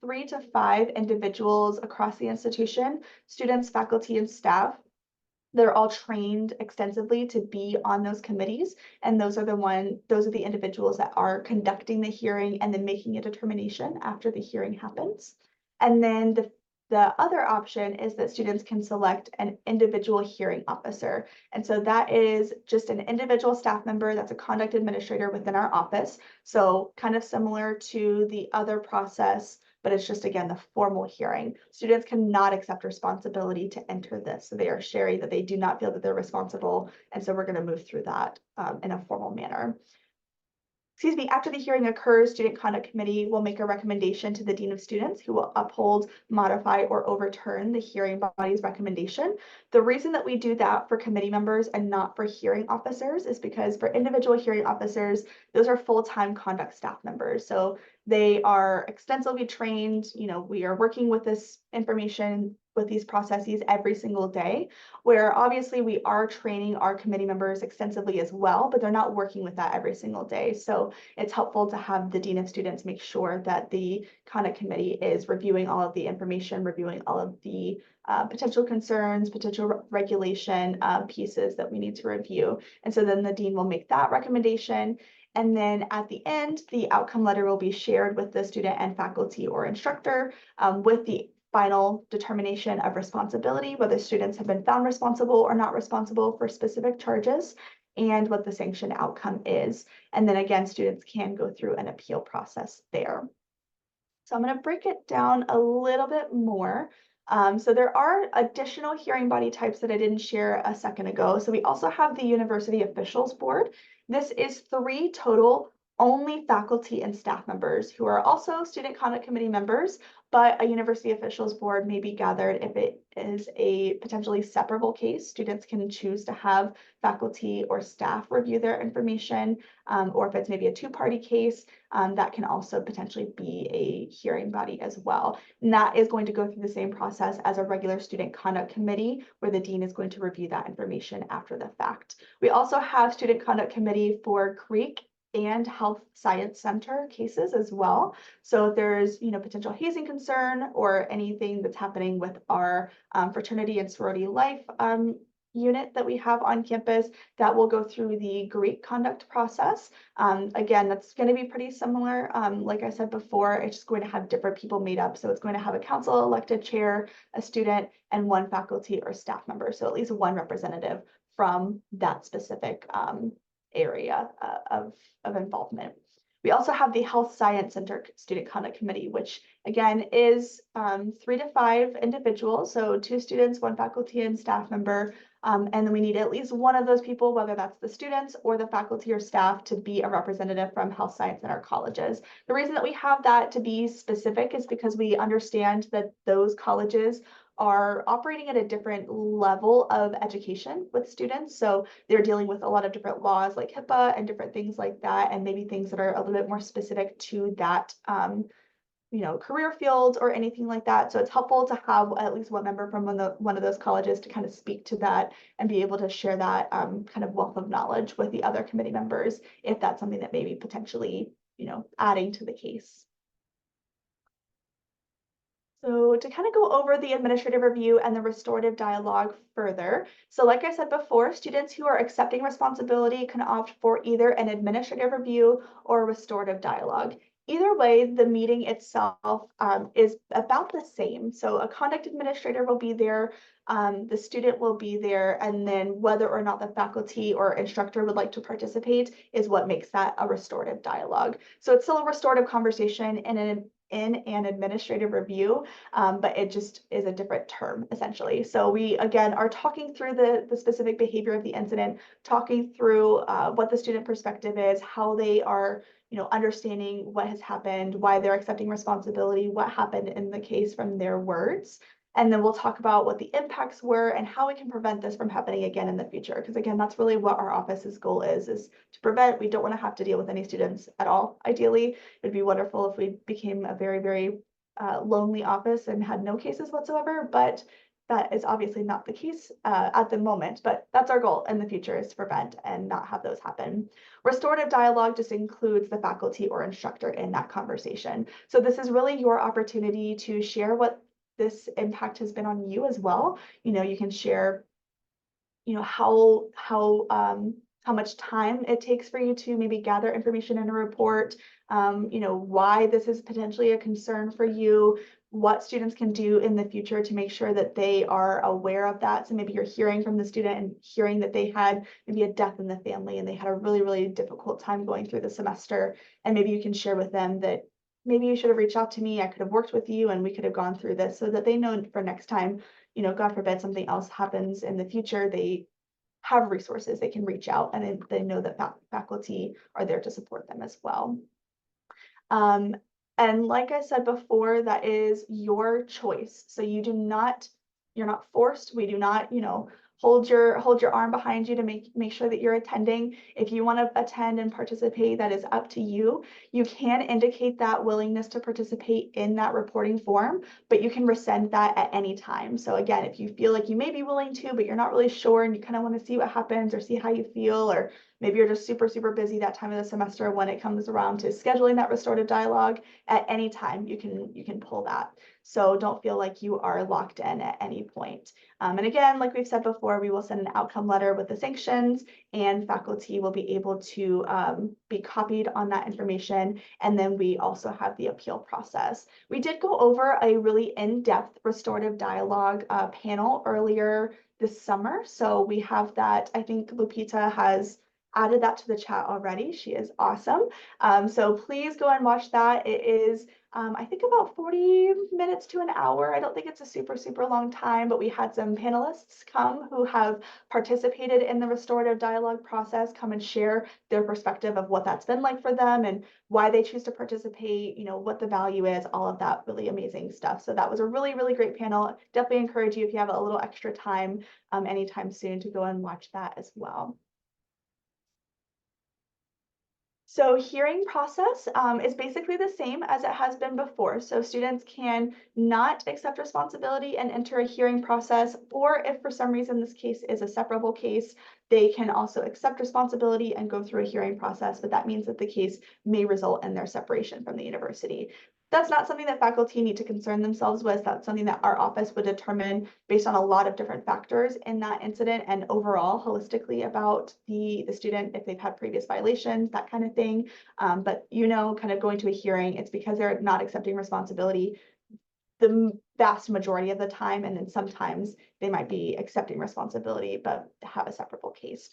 S1: 3 to 5 individuals across the institution, students, faculty, and staff. They're all trained extensively to be on those committees, and those are the individuals that are conducting the hearing and then making a determination after the hearing happens. And then the other option is that students can select an individual hearing officer. And so that is just an individual staff member that's a conduct administrator within our office. So kind of similar to the other process, but it's just, again, the formal hearing. Students cannot accept responsibility to enter this. So they are sharing that they do not feel that they're responsible. And so we're going to move through that in a formal manner. Excuse me, after the hearing occurs, Student Conduct Committee will make a recommendation to the Dean of Students, who will uphold, modify, or overturn the hearing body's recommendation. The reason that we do that for committee members and not for hearing officers is because for individual hearing officers, those are full-time conduct staff members. So they are extensively trained. We are working with this information, with these processes every single day, where obviously we are training our committee members extensively as well, but they're not working with that every single day. So it's helpful to have the Dean of Students make sure that the conduct committee is reviewing all of the information, reviewing all of the potential concerns, potential regulation pieces that we need to review. And so then the dean will make that recommendation. And then at the end, the outcome letter will be shared with the student and faculty or instructor with the final determination of responsibility, whether students have been found responsible or not responsible for specific charges, and what the sanction outcome is. And then again, students can go through an appeal process there. So I'm going to break it down a little bit more. So there are additional hearing body types that I didn't share a second ago. So we also have the University Officials Board. This is 3 total only faculty and staff members who are also Student Conduct Committee members, but a University Officials Board may be gathered if it is a potentially separable case. Students can choose to have faculty or staff review their information, or if it's maybe a 2-party case, that can also potentially be a hearing body as well. And that is going to go through the same process as a regular Student Conduct Committee, where the dean is going to review that information after the fact. We also have Student Conduct Committee for Creek and Health Science Center cases as well. So if there's potential hazing concern or anything that's happening with our fraternity and sorority life unit that we have on campus, that will go through the Greek conduct process. Again, that's going to be pretty similar. Like I said before, it's just going to have different people made up. So it's going to have a council elected chair, a student, and 1 faculty or staff member. So at least 1 representative from that specific area of involvement. We also have the Health Science Center Student Conduct Committee, which again is 3 to 5 individuals, so 2 students, 1 faculty and staff member, and then we need at least 1 of those people, whether that's the students or the faculty or staff, to be a representative from health science in our colleges. The reason that we have that to be specific is because we understand that those colleges are operating at a different level of education with students. So they're dealing with a lot of different laws like HIPAA and different things like that, and maybe things that are a little bit more specific to that career field or anything like that. So it's helpful to have at least 1 member from one of those colleges to kind of speak to that and be able to share that kind of wealth of knowledge with the other committee members, if that's something that maybe potentially, adding to the case. So to kind of go over the administrative review and the restorative dialogue further. So like I said before, students who are accepting responsibility can opt for either an administrative review or a restorative dialogue. Either way, the meeting itself is about the same. So a conduct administrator will be there, the student will be there, and then whether or not the faculty or instructor would like to participate is what makes that a restorative dialogue. So it's still a restorative conversation in an administrative review, but it just is a different term essentially. So we again are talking through the specific behavior of the incident, talking through what the student perspective is, how they are understanding what has happened, why they're accepting responsibility, what happened in the case from their words. And then we'll talk about what the impacts were and how we can prevent this from happening again in the future. Because again, that's really what our office's goal is to prevent. We don't want to have to deal with any students at all. Ideally, it'd be wonderful if we became a very, very lonely office and had no cases whatsoever, but that is obviously not the case at the moment, but that's our goal in the future, is to prevent and not have those happen. Restorative dialogue just includes the faculty or instructor in that conversation. So this is really your opportunity to share what this impact has been on you as well. You can share how much time it takes for you to maybe gather information in a report, why this is potentially a concern for you, what students can do in the future to make sure that they are aware of that. So maybe you're hearing from the student and hearing that they had maybe a death in the family and they had a really, really difficult time going through the semester. And maybe you can share with them that maybe you should have reached out to me. I could have worked with you and we could have gone through this, so that they know for next time, God forbid something else happens in the future, they have resources, they can reach out, and they know that faculty are there to support them as well. And like I said before, that is your choice. So you're not forced. We do not, hold your arm behind you to make sure that you're attending. If you want to attend and participate, that is up to you. You can indicate that willingness to participate in that reporting form, but you can rescind that at any time. So again, if you feel like you may be willing to, but you're not really sure and you kind of want to see what happens or see how you feel, or maybe you're just super, super busy that time of the semester when it comes around to scheduling that restorative dialogue, at any time you can pull that. So don't feel like you are locked in at any point. And again, like we've said before, we will send an outcome letter with the sanctions, and faculty will be able to be copied on that information. And then we also have the appeal process. We did go over a really in-depth restorative dialogue panel earlier this summer. So we have that. I think Lupita has added that to the chat already. She is awesome. So please go and watch that. It is I think about 40 minutes to an hour. I don't think it's a super, super long time, but we had some panelists come who have participated in the restorative dialogue process, come and share their perspective of what that's been like for them and why they choose to participate, what the value is, all of that really amazing stuff. So that was a really, really great panel. Definitely encourage you, if you have a little extra time anytime soon, to go and watch that as well. So hearing process is basically the same as it has been before. So students can not accept responsibility and enter a hearing process, or if for some reason this case is a separable case, they can also accept responsibility and go through a hearing process, but that means that the case may result in their separation from the university. That's not something that faculty need to concern themselves with. That's something that our office would determine based on a lot of different factors in that incident and overall holistically about the student, if they've had previous violations, that kind of thing. But kind of going to a hearing, it's because they're not accepting responsibility the vast majority of the time, and then sometimes they might be accepting responsibility but have a separable case.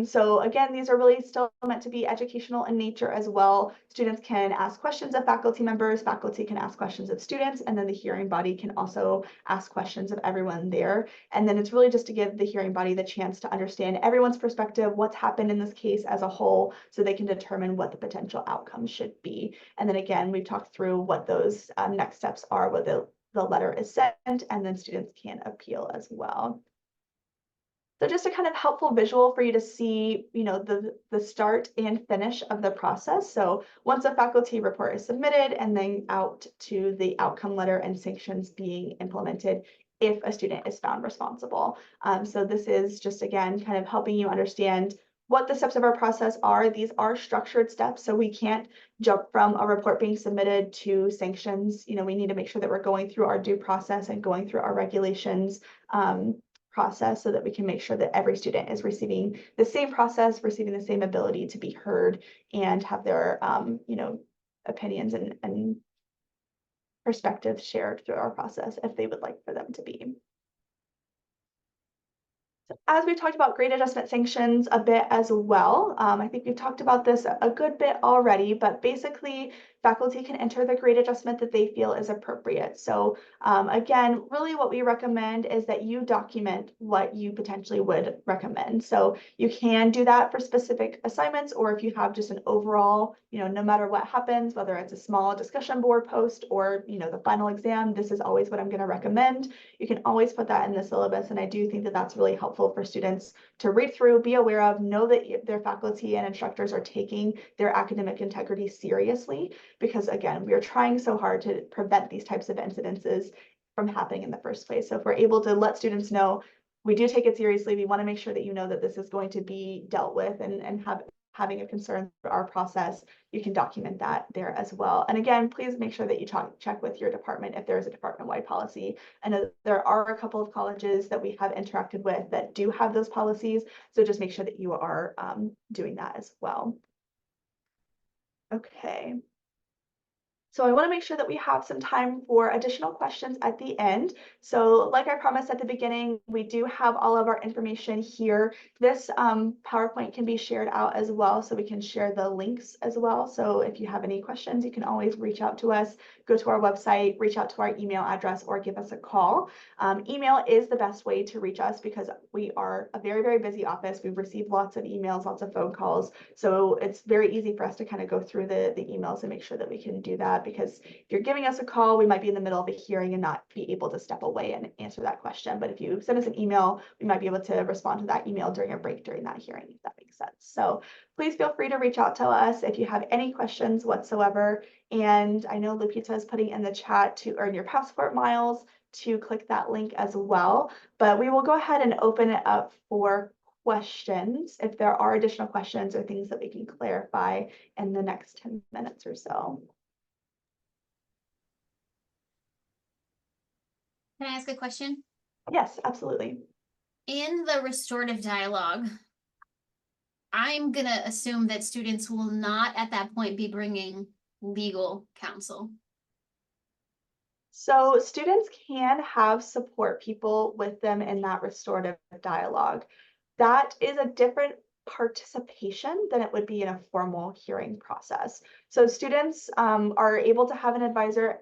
S1: So again, these are really still meant to be educational in nature as well. Students can ask questions of faculty members, faculty can ask questions of students, and then the hearing body can also ask questions of everyone there. And then it's really just to give the hearing body the chance to understand everyone's perspective, what's happened in this case as a whole, so they can determine what the potential outcomes should be. And then again, we've talked through what those next steps are, where the letter is sent, and then students can appeal as well. So just a kind of helpful visual for you to see, the start and finish of the process. So once a faculty report is submitted, and then out to the outcome letter and sanctions being implemented if a student is found responsible. So this is just, again, kind of helping you understand what the steps of our process are. These are structured steps, so we can't jump from a report being submitted to sanctions. We need to make sure that we're going through our due process and going through our regulations process, so that we can make sure that every student is receiving the same process, receiving the same ability to be heard and have their opinions and perspectives shared through our process if they would like for them to be. So as we talked about grade adjustment sanctions a bit as well, I think we've talked about this a good bit already, but basically faculty can enter the grade adjustment that they feel is appropriate. So again, really what we recommend is that you document what you potentially would recommend. So you can do that for specific assignments, or if you have just an overall, no matter what happens, whether it's a small discussion board post or, the final exam, this is always what I'm going to recommend. You can always put that in the syllabus. And I do think that that's really helpful for students to read through, be aware of, know that their faculty and instructors are taking their academic integrity seriously. Because again, we are trying so hard to prevent these types of incidences from happening in the first place. So if we're able to let students know we do take it seriously, we want to make sure that that this is going to be dealt with and have having a concern for our process, you can document that there as well. And again, please make sure that you check with your department if there is a department-wide policy. I know there are a couple of colleges that we have interacted with that do have those policies, so just make sure that you are doing that as well. Okay. So I want to make sure that we have some time for additional questions at the end. So like I promised at the beginning, we do have all of our information here. This PowerPoint can be shared out as well, so we can share the links as well. So if you have any questions, you can always reach out to us, go to our website, reach out to our email address, or give us a call. Email is the best way to reach us because we are a very, very busy office. We receive lots of emails, lots of phone calls. So it's very easy for us to kind of go through the emails and make sure that we can do that, because if you're giving us a call, we might be in the middle of a hearing and not be able to step away and answer that question. But if you send us an email, we might be able to respond to that email during a break during that hearing, if that makes sense. So please feel free to reach out to us if you have any questions whatsoever. And I know Lupita is putting in the chat to earn your passport miles, to click that link as well. But we will go ahead and open it up for questions if there are additional questions or things that we can clarify in the next 10 minutes or so.
S4: Can I ask a question?
S1: Yes, absolutely.
S4: In the restorative dialogue, I'm gonna assume that students will not at that point be bringing legal counsel.
S1: So students can have support people with them in that restorative dialogue. That is a different participation than it would be in a formal hearing process. So students are able to have an advisor,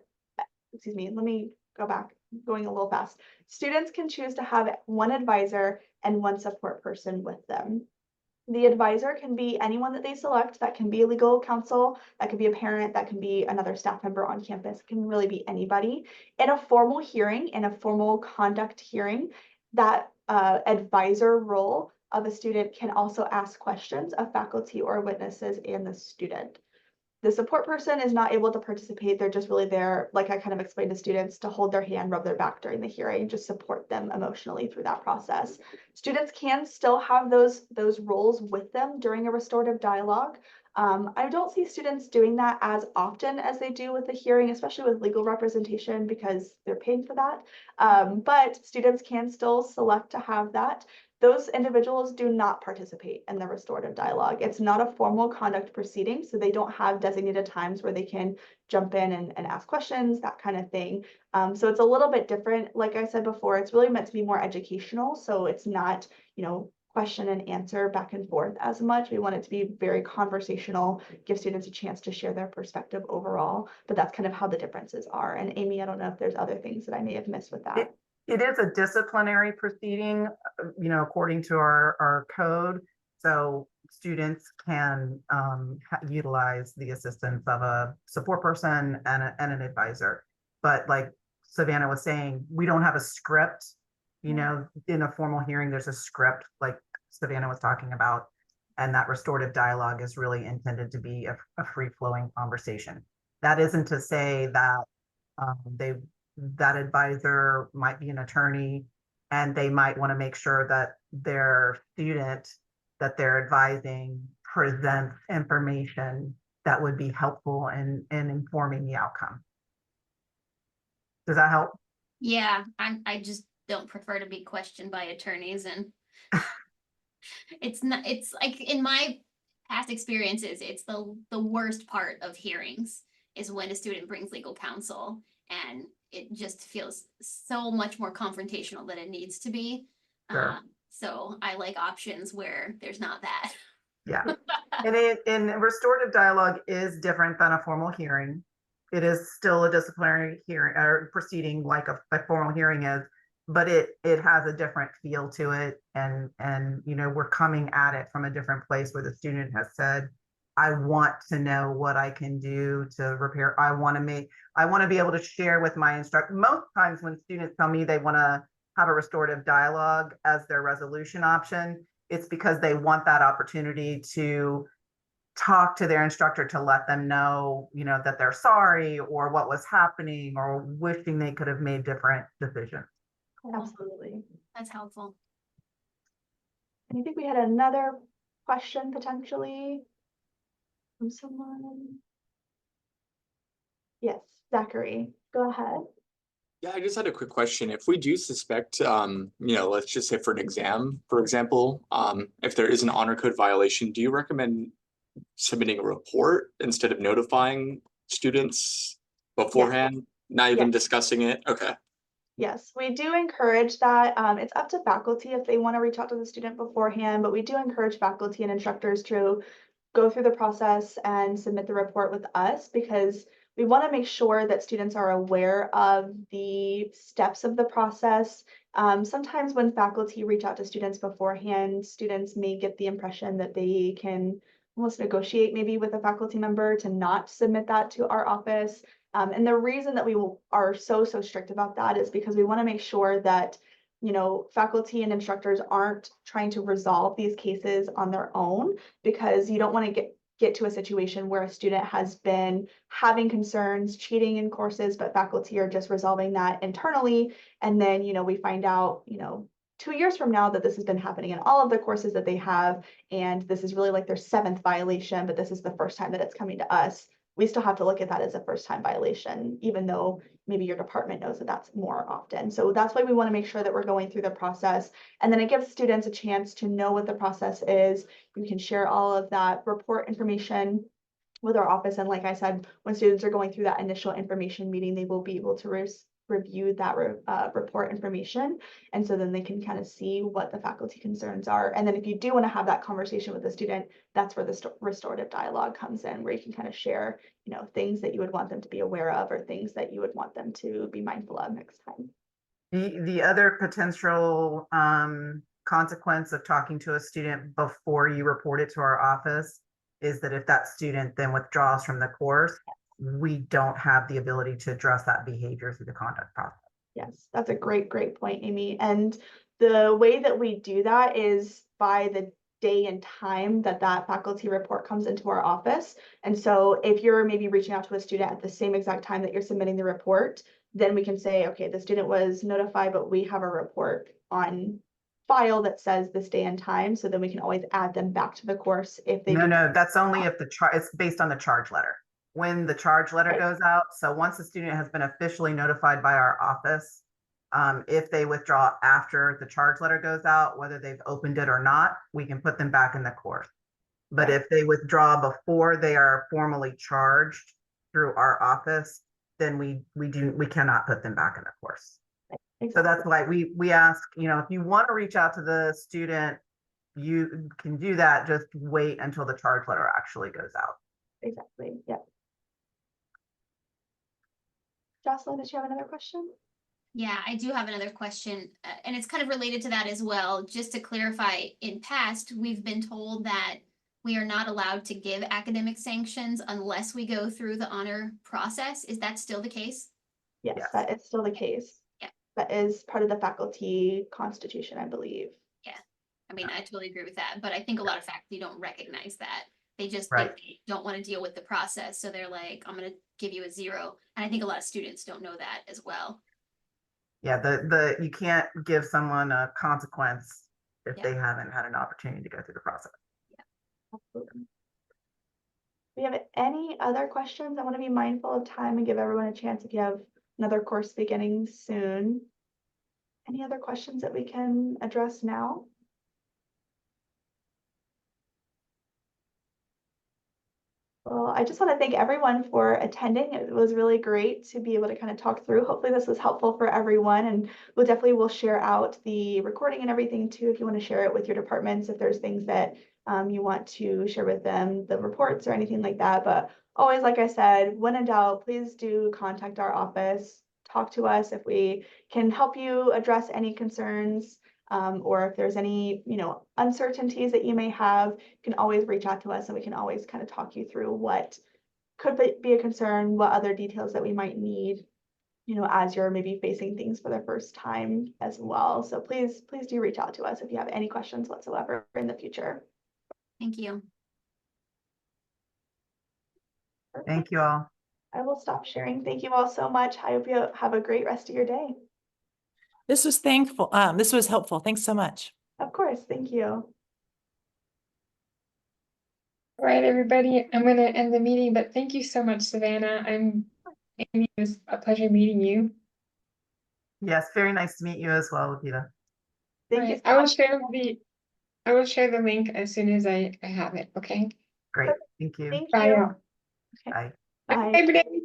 S1: excuse me, let me go back, going a little fast. Students can choose to have one advisor and one support person with them. The advisor can be anyone that they select. That can be legal counsel, that could be a parent, that can be another staff member on campus. It can really be anybody. In a formal hearing, in a formal conduct hearing, that advisor role of a student can also ask questions of faculty or witnesses and the student. The support person is not able to participate. They're just really there, like I kind of explained to students, to hold their hand, rub their back during the hearing, just support them emotionally through that process. Students can still have those roles with them during a restorative dialogue. I don't see students doing that as often as they do with the hearing, especially with legal representation, because they're paying for that. But students can still select to have that. Those individuals do not participate in the restorative dialogue. It's not a formal conduct proceeding, so they don't have designated times where they can jump in and ask questions, that kind of thing. So it's a little bit different. Like I said before, it's really meant to be more educational. So it's not, question and answer back and forth as much. We want it to be very conversational, give students a chance to share their perspective overall, but that's kind of how the differences are. And Aimee, I don't know if there's other things that I may have missed with that.
S2: It is a disciplinary proceeding, according to our code. So students can utilize the assistance of a support person and an advisor. But like Savannah was saying, we don't have a script. In a formal hearing, there's a script like Savannah was talking about. And that restorative dialogue is really intended to be a free-flowing conversation. That isn't to say that that advisor might be an attorney and they might want to make sure that their student that they're advising presents information that would be helpful in informing the outcome. Does that help?
S4: Yeah, I just don't prefer to be questioned by attorneys, and it's like in my past experiences, it's the worst part of hearings is when a student brings legal counsel, and it just feels so much more confrontational than it needs to be.
S2: Sure.
S4: So I like options where there's not that.
S2: Yeah. And restorative dialogue is different than a formal hearing. It is still a disciplinary hearing or proceeding like a formal hearing is, but it has a different feel to it. And we're coming at it from a different place where the student has said, I want to know what I can do to repair. I want to be able to share with my instructor. Most times when students tell me they want to have a restorative dialogue as their resolution option, it's because they want that opportunity to talk to their instructor to let them know, that they're sorry or what was happening or wishing they could have made different decisions.
S1: Absolutely.
S4: That's helpful.
S1: And I think we had another question potentially from someone? Yes, Zachary, go ahead.
S5: Yeah, I just had a quick question. If we do suspect, let's just say for an exam, for example, if there is an honor code violation, do you recommend submitting a report instead of notifying students beforehand? Not even
S1: Yes.
S5: discussing it? Okay.
S1: Yes, we do encourage that. It's up to faculty if they want to reach out to the student beforehand, but we do encourage faculty and instructors to go through the process and submit the report with us because we want to make sure that students are aware of the steps of the process. Sometimes when faculty reach out to students beforehand, students may get the impression that they can almost negotiate maybe with a faculty member to not submit that to our office. And the reason that we are so strict about that is because we want to make sure that, faculty and instructors aren't trying to resolve these cases on their own, because you don't want to get to a situation where a student has been having concerns, cheating in courses, but faculty are just resolving that internally. And then, we find out, 2 years from now that this has been happening in all of the courses that they have. And this is really like their 7th violation, but this is the first time that it's coming to us. We still have to look at that as a first time violation, even though maybe your department knows that that's more often. So that's why we want to make sure that we're going through the process. And then it gives students a chance to know what the process is. We can share all of that report information with our office. And like I said, when students are going through that initial information meeting, they will be able to review that report information. And so then they can kind of see what the faculty concerns are. And then if you do want to have that conversation with the student, that's where the restorative dialogue comes in, where you can kind of share, things that you would want them to be aware of or things that you would want them to be mindful of next time.
S2: The other potential consequence of talking to a student before you report it to our office is that if that student then withdraws from the course, we don't have the ability to address that behavior through the conduct process.
S1: Yes, that's a great point, Aimee. And the way that we do that is by the day and time that faculty report comes into our office. And so if you're maybe reaching out to a student at the same exact time that you're submitting the report, then we can say, okay, the student was notified, but we have a report on file that says this day and time. So then we can always add them back to the course if they.
S2: No, that's only if it's based on the charge letter. When the charge letter goes out, so once the student has been officially notified by our office, if they withdraw after the charge letter goes out, whether they've opened it or not, we can put them back in the course. But if they withdraw before they are formally charged through our office, then we cannot put them back in the course. Exactly. So that's why we ask, if you want to reach out to the student, you can do that. Just wait until the charge letter actually goes out.
S1: Exactly. Yeah. Jocelyn, did you have another question?
S4: Yeah, I do have another question, and it's kind of related to that as well. Just to clarify, in past, we've been told that we are not allowed to give academic sanctions unless we go through the honor process. Is that still the case?
S1: Yes,
S2: Yes.
S1: that is still the case.
S4: Yeah.
S1: That is part of the faculty constitution, I believe.
S4: Yeah, I mean, I totally agree with that, but I think a lot of faculty don't recognize that. They just
S2: Right.
S4: think they don't want to deal with the process, so they're like, I'm going to give you a 0. And I think a lot of students don't know that as well.
S2: Yeah, you can't give someone a consequence if
S4: Yeah.
S2: they haven't had an opportunity to go through the process.
S1: Absolutely. Do we have any other questions? I want to be mindful of time and give everyone a chance if you have another course beginning soon. Any other questions that we can address now? Well, I just want to thank everyone for attending. It was really great to be able to kind of talk through. Hopefully this was helpful for everyone, and we'll share out the recording and everything too if you want to share it with your departments, if there's things that you want to share with them, the reports or anything like that. But always, like I said, when in doubt, please do contact our office, talk to us if we can help you address any concerns. Or if there's any, uncertainties that you may have, you can always reach out to us and we can always kind of talk you through what could be a concern, what other details that we might need, as you're maybe facing things for the first time as well. So please do reach out to us if you have any questions whatsoever in the future.
S4: Thank you.
S2: Thank you all.
S1: I will stop sharing. Thank you all so much. I hope you have a great rest of your day.
S3: This was helpful. Thanks so much.
S1: Of course. Thank you.
S6: All right, everybody, I'm gonna end the meeting, but thank you so much, Savannah. Aimee, it was a pleasure meeting you.
S2: Yes, very nice to meet you as well, Lupita.
S1: Thank
S6: All
S1: you.
S6: right, I will share the link as soon as I have it, okay?
S2: Great, thank you.
S1: Thank
S6: Bye,
S1: you.
S6: y'all.
S2: Bye.
S1: Bye.
S6: Happy Labor Day.